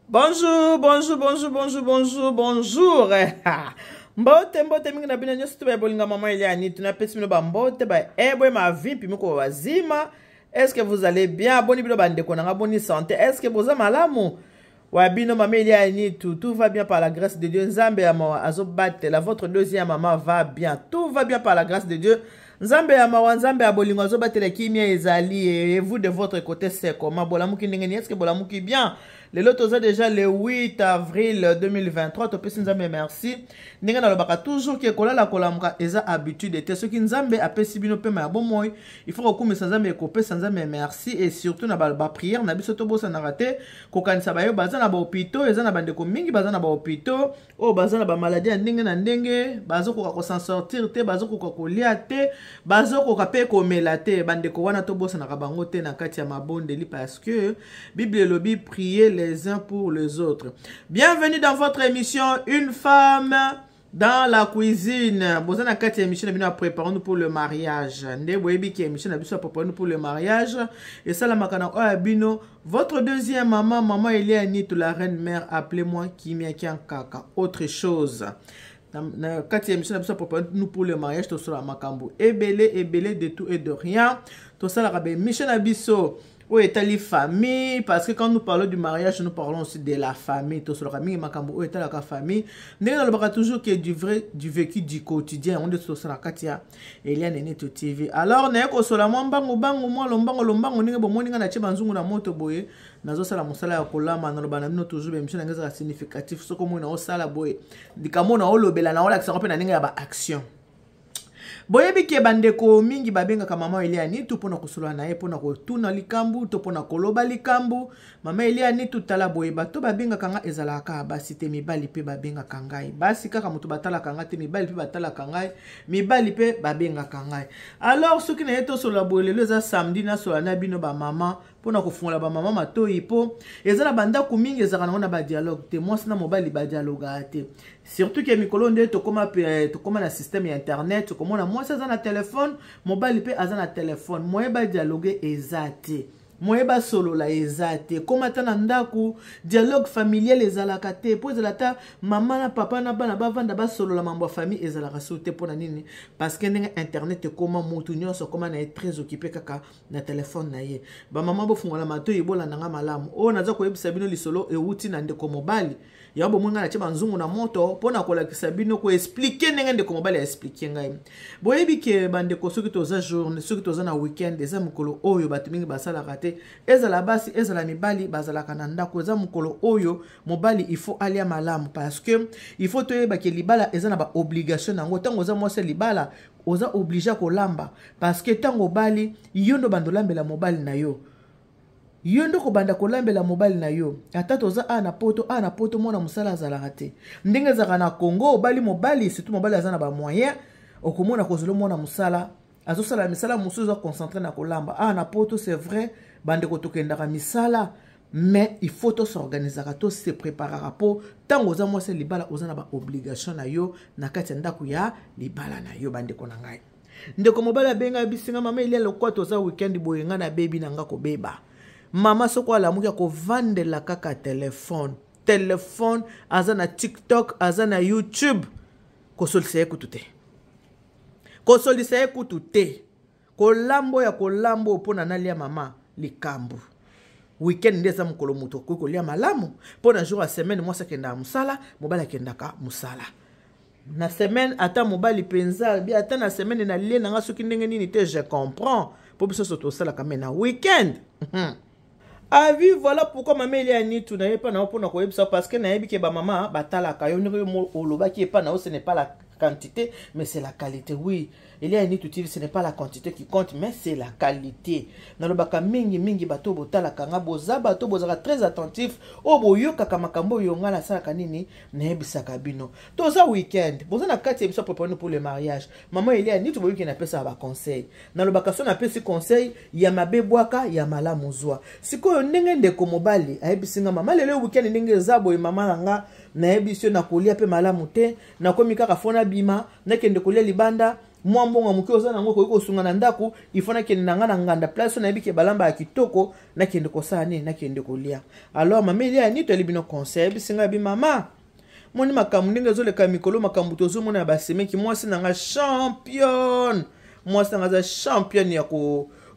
Bonjour, bonjour, bonjour, bonjour, bonjour, bonjour. Mbote mingi na bina nyosi tuba bolinga mama Eliani, tunapesi mino ba mbote ba ebwe ma vie pi miko wazima. Est-ce que vous allez bien? Boni bilo ba ndeko na bonne santé. Est-ce que vous avez malamu? Wa bino mama Eliani, tout va bien par la grâce de Dieu. Nzambe ya mawa azobate la votre deuxième maman va bien. Tout va bien par la grâce de Dieu. Nzambe ya mawa nzambe ya bolingo azobate la kimia ezali et vous de votre côté c'est comment? Bolamuki ndengeni, est-ce que bolamuki bien? Le lot est déjà le 8 avril 2023. To pesi nzambe merci. Ndenge na lobaka toujours ke kolala kolamuka eza habitude te. Ceux qui nzambe apesi bino pema ya bomoi, il faut kokumisa nzambe ekopesa nzambe merci et surtout na ba prière na biso to bosa na raté kokanisa bayo baza na ba hôpitaux, eza na bandeko mingi baza na ba hôpitaux, o baza na ba maladie ndenge na ndenge, bazo ko s'en sortir te, bazo ko kolia te, bazo ko pe komela te, bandeko wana to bosa na bango te na kati ya mabondeli parce que Bible lobi prier les uns pour les autres. Bienvenue dans votre émission Une femme dans la cuisine. Bozana kati émission bino préparons-nous pour le mariage. Nde boyebi ki émission na biso préparons-nous pour le mariage et ça la makana o bino votre deuxième maman Eliani la reine mère appelez-moi Kimia Kiankaka. Autre chose. Na kati émission na biso préparons-nous pour le mariage to sur la makambo. Ebele de tout et de rien. To ça la rabe émission na biso où est la famille? Parce que quand nous parlons du mariage, nous parlons aussi de la famille. Tout sur la famille, où est la famille? Nous parlons toujours que du vécu du quotidien. On est sur la Katia Eliane Neto TV. Alors, nous avons sur la bango lombango ninga bo moninga na chibanzungu na moto boye. Nazo sala musala ya kolama na lobana mino toujours be mission ngeza significatif. So comme na osala boye. Dikamona olobela na ola kisako pe na ninga ya ba action. Boyebi ke bandeko mingi babenga ka mama Eliani tu pona kusula na ye pona ko tuna likambu to pona koloba likambu mama Eliani tu tala boyeba to babenga kanga ezalaka basi te mibali pe babenga kangai basi kaka mutu batala kanga te mibali pe batala kangai mibali pe babenga kangai. Alors ce qui na yeto sur la boyelo za samedi na sur na bino ba mama pona kofungola ba mama matoyi po ezala banda ku mingi ezaka na ba dialogue te mwasi na mobali ba dialogue te surtout que mikolo nde to koma na système ya internet to komona mwasi aza na téléphone mobali pe aza na téléphone moyeba dialogue ezate moyeba solo la ezate koma tana ndaku dialogue familial ezalaka te po ezalata mama na papa na bana bavanda ba solo la mambo famille ezalaka soute pona nini parce que ndenge internet koma mutu nyonso koma na très occupé kaka na téléphone na ye ba mama bo fungola mato yibola nanga malamu o naza ko yebisa bino lisolo e wuti na ndeko mobali yabo mwinga na cheba nzungu na moto pona kolakisa bino ko expliquer ndenge ndeko mobali expliquer ngai boyebi ke bandeko soki toza journée soki toza na weekend eza mukolo oyo batu mingi basala kate ezala basi ezala mibali bazala kananda ko eza mukolo oyo mobali il faut aller malamu parce que il faut toyeba ke libala eza na ba obligation nango tango za mwase libala oza obligé ko lamba parce que tango bali yondo bandolambela mobali na yo yondo ko banda kolambela mobile na yo ata toza ana poto mona musala azalaka te ndenge zaka na Congo bali mobali surtout mobali azana ba moyen okomona kozolo mona musala azosala misala musuza concentrer na kolamba ana poto c'est vrai bande ko tokendaka misala mais il faut to s'organiser to se préparer pour tango za mwase libala ozana ba obligation na yo na kati ndaku ya libala na yo bande ko na ngai ndeko mobali abenga bisinga mama ile lokwa toza weekend boyenga na baby na ngako beba mama soko alamuki ko vandela kaka téléphone azana TikTok azana YouTube kosolisa ekutute kolambo ya kolambo pona nalia mama likambu weekend ndeza mukolo muto ko lia malamu pona jour a semaine moi sakenda musala mobali kendaka musala na semaine ata mobali penza bi ata na semaine na lie nanga soki ndenge nini te je comprends po biso soto sala kame na weekend avis voilà pourquoi maman Eliani tu n'avais pas na pona ko yebisa parce que na yebi ke ba mama batala ka yo ndeko oloba ki pa na ce n'est pas la quantité mais c'est la qualité. Oui Eliani tu ce n'est pas la quantité qui compte mais c'est la qualité na lobaka mingi bato botala kanga boza bato bozaka très attentif o boyo kaka makambo yo ngala sala kanini na yebisa kabino toza weekend boza na kati ebiso préparer pour le mariage maman Eliani tu boyo ki na pesa ba conseil na lobaka so na pesi conseil ya mabebwaka ya malamu zwa siko ndenge ndeko mobali ayebisinga mama lelo weekend ndenge zabo e mama nanga na yebisio na kolia pe malamu te na komi kaka fona bima na kende kolia libanda mwa mbongo moke oza nango koki kosunga na ndako ifo nakende na nga na nganda place nayebi ke balamba ya kitoko nakende kosala nini nakende kolia. Alors mama Elia Nito ali bino conseil bisinga bi mama moni makambo ndenge ezoleka mikolo makambo tozomona ya basemeki mwasi nanga champion mwasi nanga aza champion ya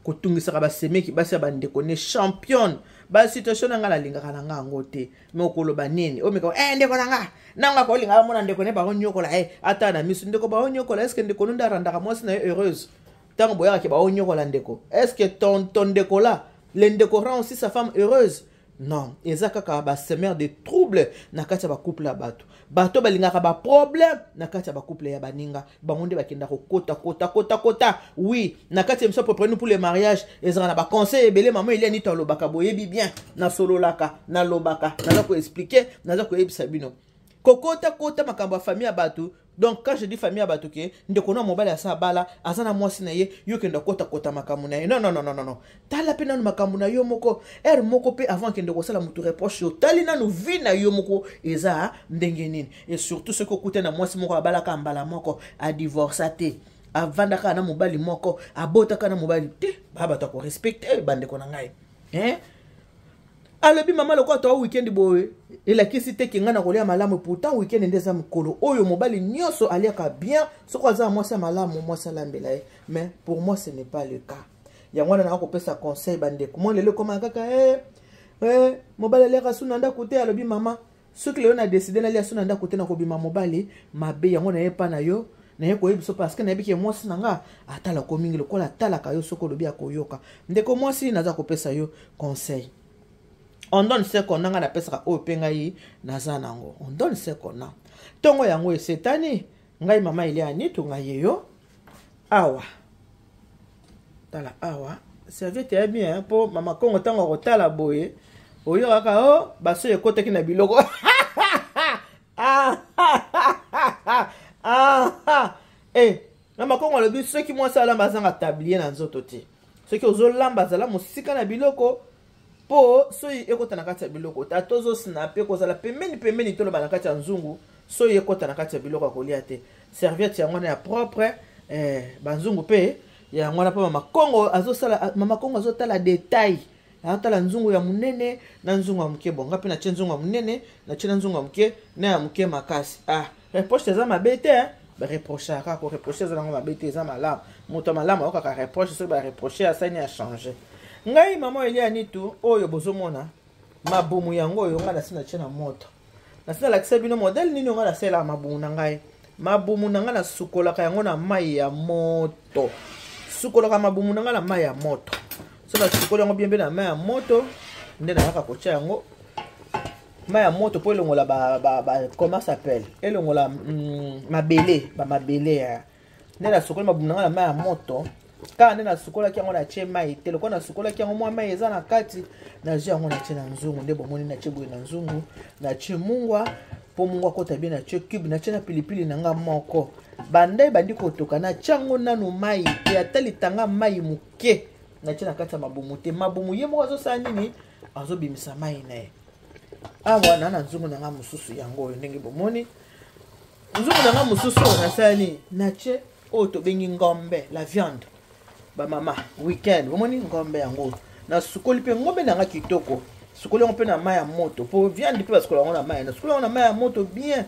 kotungisaka basemeki basi ya bandeko ne champion basituation nanga nalingaka na nga yango te me okoloba nini omeka ndeko na nga nanga kolinga mona ndeko ne baonyokola ata na miso ndeko baonyokola eske ndeko nunda arandaka mwasi na yo heureuse ntango boyaka ke baonyokola ndeko eske ton ndeko la le ndeko rend aussi sa femme heureuse. Non, eza kaka ba semer de trouble na kati ya ba couple ya bato balingaka ba problème na kati ya ba couple ya baninga bango nde bakenda ko kota oui na kati ya mso pour nous pour le mariage ezaka na ba conseil ebele mama Elia Nito alobaka boyebi bien na sololaka na lobaka naza ko expliquer naza ko yebisa bino kota makambo ya famille ya bato. Donc quand je dis famille à batuke, ndeko na mobile asa bala, azana mwasi na ye, yo kenda kota makamu na ye. Non. Tala pe nanu makamu na yo moko, moko pe avant que ndeko sala mutu reproche yo. Tali nanu vi na yo moko eza ndenge nini. Et surtout ce que koute na mwasi moko abala ka mbala moko a divorcé. Avandaka na mobali moko, abotaka na mobali te, baba to ko respecter bandeko na ngai. Alobi mama loko to weekend boy elakisi te kinga na kolia malamu pourtant weekend ndeza mkolo oyo mobali nyonso aliaka bien soko aza mwasi malamu mwasi lambela mais pour moi ce n'est pas le cas ya mwana na kopesa conseil bandeko mo lelo koma kaka mobali leka suna nda kote alobi mama soki leo na décider na lia suna nda kote na kobima mobali mabe yango na yepa na yo na ye koyebiso parce que na yebiki mwasi nanga atala ko mingi lokola atalaka yo soko lobi akoyoka ndeko mwasi naza kopesa yo conseil. On donne ce qu'on a na pesa o pengai na zanango. On donne ce qu'on a. Tongo yango esetani ngai mama Elia Nito ngai yo awa. Tala awa. Serviette est bien pour mama kongo tango rotala boye. Oyo kaka baso ekote ki na biloko. Mama kongo le bi ceux qui moi sala bazanga tablier na nzoto te. Ceux qui ozolamba zala musika na biloko po soyi ekota na kati ya biloko tatozo snape kozala pembeni tolo ba na kati ya nzungu soyi ekota na kati ya biloko kolia te serviette yango na ya propre banzungu pe ya ngwana pa mama kongo azosala mama kongo azotala detail atala nzungu ya munene na nzungu ya muke bonga pe na tche nzungu ya munene na tche nzungu ya muke na ya muke makasi reproche za mabete ba reproche aka ko reproche za ngo mabete za malamu moto malamu okaka reproche so ba reproche asani a changer. Ngai mama Elia Nito oyo bozomona mabumu yango oyo nga nasina tshena moto nasina lakisa bino modèle nini nga nasela mabumu na ngai mabumu na nga na sukolaka yango na mai ya moto sukolaka mabumu na nga na mai ya moto so na sukola yango bien na mai ya moto nde na yaka kocha yango mai ya moto po elongola comment s'appelle elongola mabele ya nde na sukola mabumu na nga na mai ya moto ka nde na sukola ki yango na tche mai te loko na sukola ki yango mwa mai eza na kati na je yango na tche na nzungu nde bomoni na tche boye na nzungu na tche mungwa po mungwa kota bien na tche cube na tche na pilipili na nga moko bandai bandi kotoka na tchango nanu mai te atali tanga mai muke na tche na kati ya mabumu te mabumu ye moko azosala nini azobimisa mai na ye awa na nzungu na nga mosusu yango oyo ndenge bomoni nzungu na nga mosusu oyo nasala nini na tche oyo tobengi ngombe la viande mama weekend bomoni ngombe yango na sukoli pe ngombe nanga kitoko sukoli on pe na mai ya moto po viande pe basukoli on na mai na sukoli on na mai ya moto bien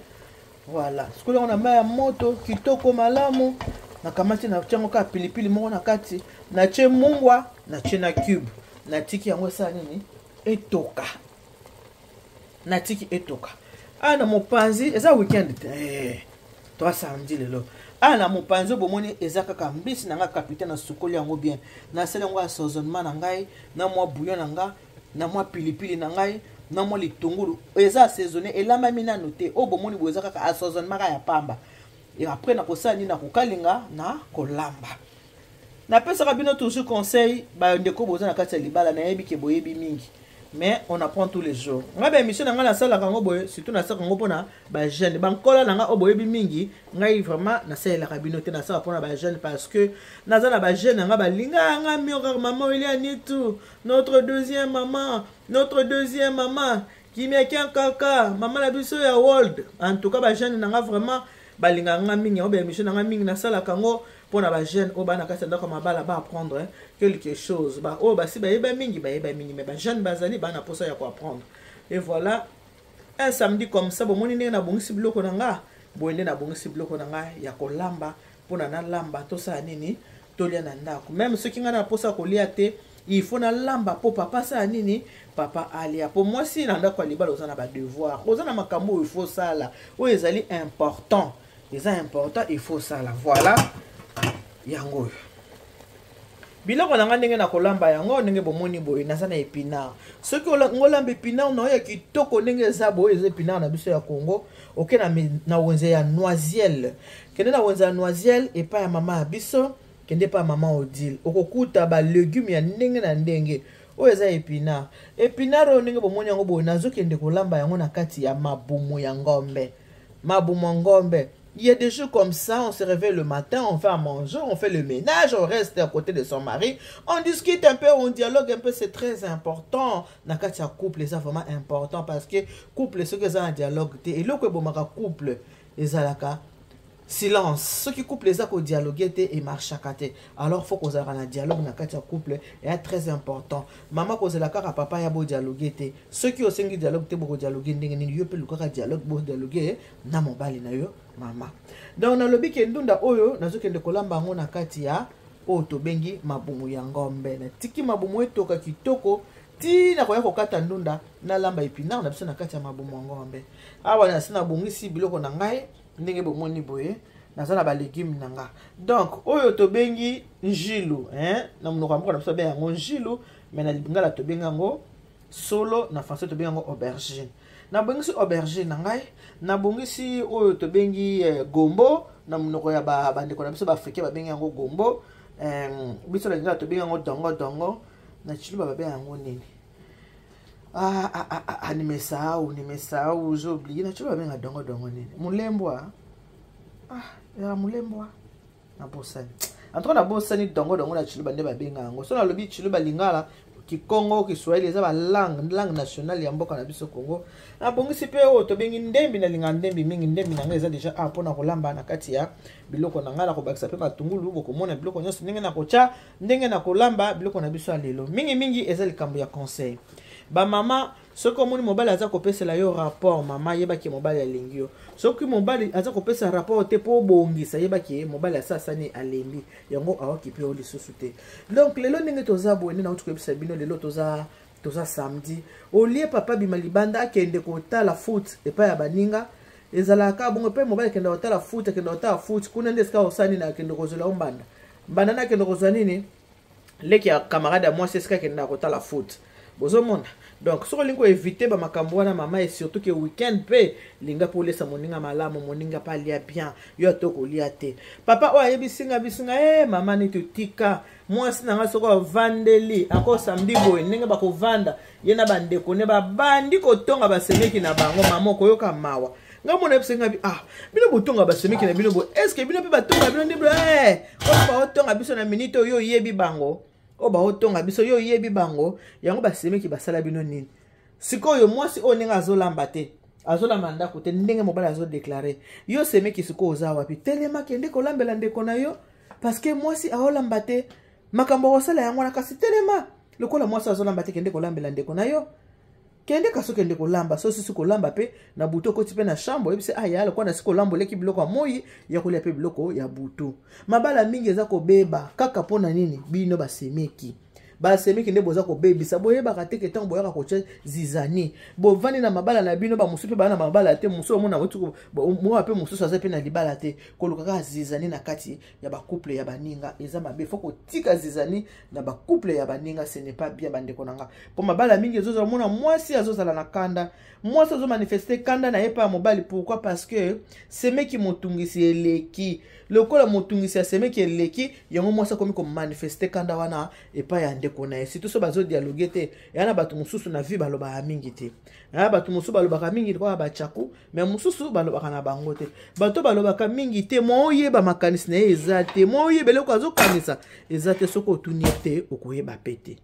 voilà sukoli on na mai ya moto kitoko malamu na kamati na chango ka pilipili moko na kati na che mungwa na che na cube na tiki yango sa nini etoka na tiki etoka ana mopanzi eza weekend to samedi lelo na mopanzi bomoni eza kaka mbisi na nga capitaine na sukoli yango bien na sele ngo assaisonnement na ngai na mwa bouillon na nga na mwa pilipili na ngai na mwa litungulu eza assaisonné elamba minano te o bomoni bo eza kaka assaisonnement ya pamba et après na kosala ni na kokalinga na kolamba na pesa ka bino toujours conseil ba ndeko boza na kati ya libala na yebi ke boyebi mingi mais on apprend tous les jours nga ba mission nga na sala kango boye surtout na sala kango pona ba jeune ba nkola na nga oboyebi mingi ngai vraiment na sala ka bino te na sala pona ba jeune parce que naza na ba jeune nga ba linga nga mioka maman Elia Nito notre deuxième maman qui me kien kaka maman la biso ya world en tout cas ba jeune nga vraiment ba linga nga mingi obe mission nga mingi na sala kango pour na ba jeune o ba na kati ndako mabala ba apprendre quelque chose ba o ba si ba yeba mingi mais ba jeune bazali ba na posa ya ko apprendre. Et voilà, un samedi comme ça, bon moni na bongisi biloko na nga, boende na bongisi biloko na nga ya kolamba pona na lamba to sa nini tolia na ndako. Même ceux qui nga na posa ko lia te, il faut na lamba po papa sa nini, papa alia. Pour moi si na ndako libala ozana ba devoir, ozana makambo il faut ça là. O ezali important. C'est important, il faut ça là. Voilà. Yango. Biloko na nga ndenge na kolamba yango ndenge bomoni boye naza na épinard. Ce que ngolamba épinard na ya kitoko ndenge za boye eza épinard na biso ya Congo. OK na wenze ya noisiel. Kende na wenze ya noisiel et pas ya mama ya biso, kende pa mama Odile. Okokuta ba légumes ya ndenge na ndenge. O eza épinard. Épinard o ndenge bomoni yango boye nazo kende kolamba yango na kati ya mabumu ya ngombe. Mabumu ya ngombe. Il y a des jours comme ça, on se réveille le matin, on fait à manger, on fait le ménage, on reste à côté de son mari, on discute un peu, on dialogue un peu, c'est très important. Nakatia couple, c'est vraiment important parce que couple, ce que c'est un dialogue, et le couple, les alaka, silence. Ceux qui couple les accords dialoguer et marche à côté. Alors faut qu'on ait un dialogue dans le couple est très important. Maman cause la car papa ya beau dialoguer. Ceux qui ont cinq dialogue te beau dialoguer ndenge yo pe le dialogue beau dialoguer na mobali na yo maman. Donc na lobi ke ndunda oyo nazoke de kolamba ngo na kati ya o to bengi mabumu ya ngombe. Na tiki mabumu etoka kitoko ti na koya kokata ndunda na lamba épinard na biso na kati ya mabumu ya ngombe. Awa na sina bongisi biloko na ngai ndenge bomoni boye naza na ba légumes nanga. Donc oyo to bengi njilu na munoko amko na biso be yango njilu mais na libingala to benga ngo solo na français to benga ngo aubergine. Na bongisi aubergine na ngai na bongisi oyo to bengi gombo na munoko ya ba bandeko na biso ba africain ba benga ngo gombo biso na libingala to benga ngo dongo na chiluba ba benga ngo nini nimesahau j'ai oublié na chiluba benga dongo nini mulembwa ya mulembwa na bosani en tout cas na bosani dongo na chiluba nde ba benga ngo so na lobi chiluba lingala Kikongo Kiswahili eza ba langue nationale ya mboka na biso Congo. Na bongisi pe o to bengi ndembi na linga ndembi mingi ndembi na ngeza déjà pona kolamba na kati ya biloko na ngala ko bakisa pe matungulu boko mona biloko nyonso ndenge na kocha ndenge na kolamba biloko na biso lelo mingi eza likambo ya conseil. Ba mama soko moni mobali aza kopesela yo rapport mama yeba ki mobali alingio. Soko mobali aza kopesa rapport te po bongisa yeba ki mobali asasa ni alembi yango awaki pe o lisusu te. Donc lelo ndenge toza boene na utukebisa bino lelo toza samedi. Olie papa bimalibanda akende kotala foot epa ya baninga ezalaka bongo pe mobali kende kotala foot kuna ndeska osani na kende kozola ombanda. Mbanda na kende kozwa nini? Leki ya camarade à moi c'est ce kende kotala foot. Bozomona. Donc soko lingo éviter ba makambo wana mama et surtout que week-end pe linga pour laisser moninga malamu moninga pa lia bien yo to ko lia te. Papa o ayebisinga bisinga mama ni tutika moi sinanga soko vandeli ako samedi boy ndenge ba ko vanda yena bandeko ne ba bandi ko tonga ba semeki na bango mama ko yoka mawa. Ngamona bisinga bino botonga ba semeki na bino bo est-ce que bino pe ba tonga bino ndiblo o ba tonga biso na minute yo yebi bango. Oba otonga biso yo yebi bango yango basemeki basala bino nini sikoyo mwasi o ninga azolamba te azolamba ndako te ndenge mobali azo déclarer yo semeki sikoyo za wapi telema kende kolambela ndeko na yo parce que mwasi aolamba te makambo osala yango na kasi telema lokola mwasi azolamba te kende kolambela ndeko na yo kende kaso kende kolamba so sisi kolamba pe na buto koti pe na chambre ebise yala kwa na siko lambo leki biloko moyi ya kolia pe biloko ya buto mabala mingi eza kobeba kaka pona nini bino basemeki nde boza kobebisa boyeba te ke tango boyaka koche zizani bovandi na mabala na bino ba musu pe bana mabala te musu omona wetu mo pe musu aza pe na libala te kolukaka zizani na kati ya ba couple ya baninga eza mabe foko tika zizani na ba couple ya baninga ce n'est pas bien bandeko nanga po mabala mingi ezoza mona mwasi azozala na kanda mwasi azo manifester kanda na yepa mobali pourquoi parce que semeki motungisi eleki lokola motungisi ya semeki eleki yango mwasi komi ko manifester kanda wana epa ya ndeko na surtout so bazo dialoguer te yana batu mususu na vie baloba mingi te na batu mususu baloba mingi kwa ba chaku mais mususu baloba na bango te bato baloba mingi te mo yeba makanisi na ezate mo yebele ko azokanisa ezate soko tunite okoyeba pete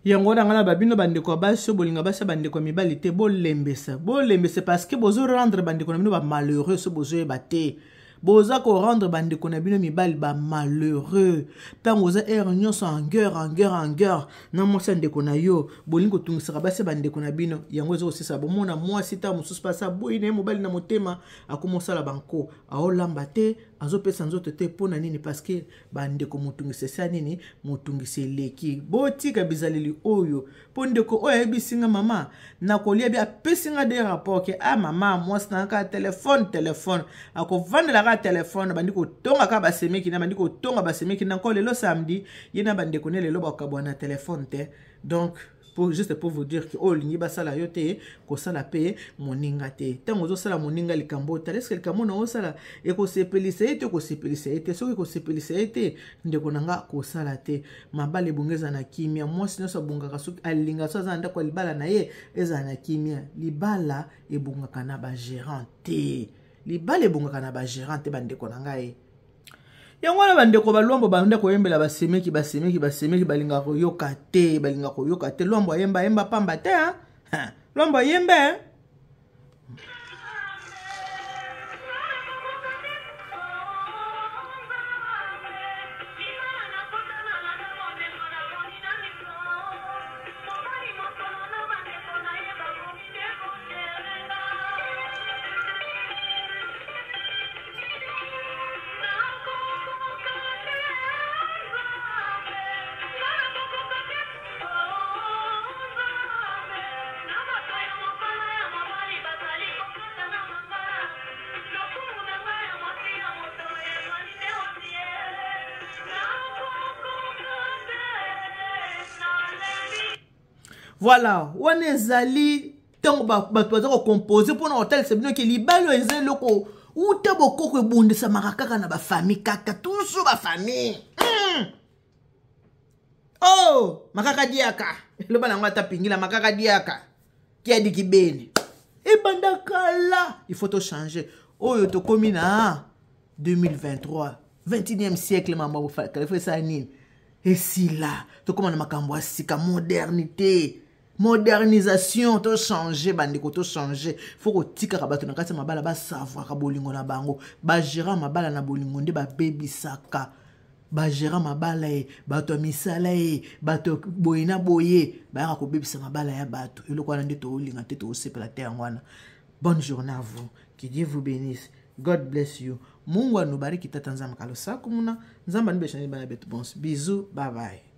yango na ngana babino bandeko baso bolinga basa bandeko mibali te bolembesa parce que bozo rendre bandeko na bino ba malheureux so bozo yeba te boza ko rendre bande ko na bino mibali ba malheureux tango za nyonso en guerre na mosa ndeko na yo bolingo tungisa base bande ko na bino yango zo sisa bomona mwasi ta mususu pasa boyi na mobali na motema akomosala banko aolamba te azopesa nzoto te pona nini parce que bande ko mutungisa sa nini mutungisa leki botika bizaleli oyo pondeko oyo ebisinga mama na kolia bi apesinga de rapport ke mama mwasi na ka téléphone akovandela ka téléphone bandi ko tonga ka basemeki na bandi ko tonga basemeki na ko lelo samedi yena bande ko ne lelo bakabwana téléphone te donc juste pour vous dire que oh lingi basala yote ko sala pe moninga te tango zo sala moninga likambo ta est-ce que likambo na osala e ko sepelisa ete ko sepelisa ete soki ko sepelisa ete ndeko nanga ko sala te mabale bongeza na kimia mwasi nyoso bongaka soki alinga so za ndako libala na ye eza na kimia libala ebongaka na ba gérant te libala ebongaka na ba gérant te bandeko nanga ye yango na bandeko balombo bande koyembela basemeki balinga koyoka te lombo yemba pamba te lombo yembe voilà, on est allé tant que composer pour l'hôtel, c'est bien que les balles ont été locaux. Ou t'as beaucoup de bondes, ça m'a kaka na ba famille, kaka, toujours ba famille. Oh, makaka diaka. Le bananga tapingi la makaka diaka. Qui a dit qui bene. Et bandakala, il faut te changer. Oh, yo to komi na 2023, 21e siècle, maman, vous faites ça nini. Et si là, to comment makambo sika modernité. Modernisation, to changer, bandeko to changer. Faut que tika kabato na kati mabala ba savoir ka bolingo na bango. Ba gérant mabala na bolingo nde ba baby saka. Ba gérant mabala e, bato misala e, bato boyina boye, ba ko baby sa mabala ya bato. Eloko wana nde to olinga te to sepela te ngwana. Bonne journée à vous. Que Dieu vous bénisse. God bless you. Mungu anubariki tata nzamba kalo sakumuna. Nzamba nibeshani bana betu bons. Bisous, bye bye.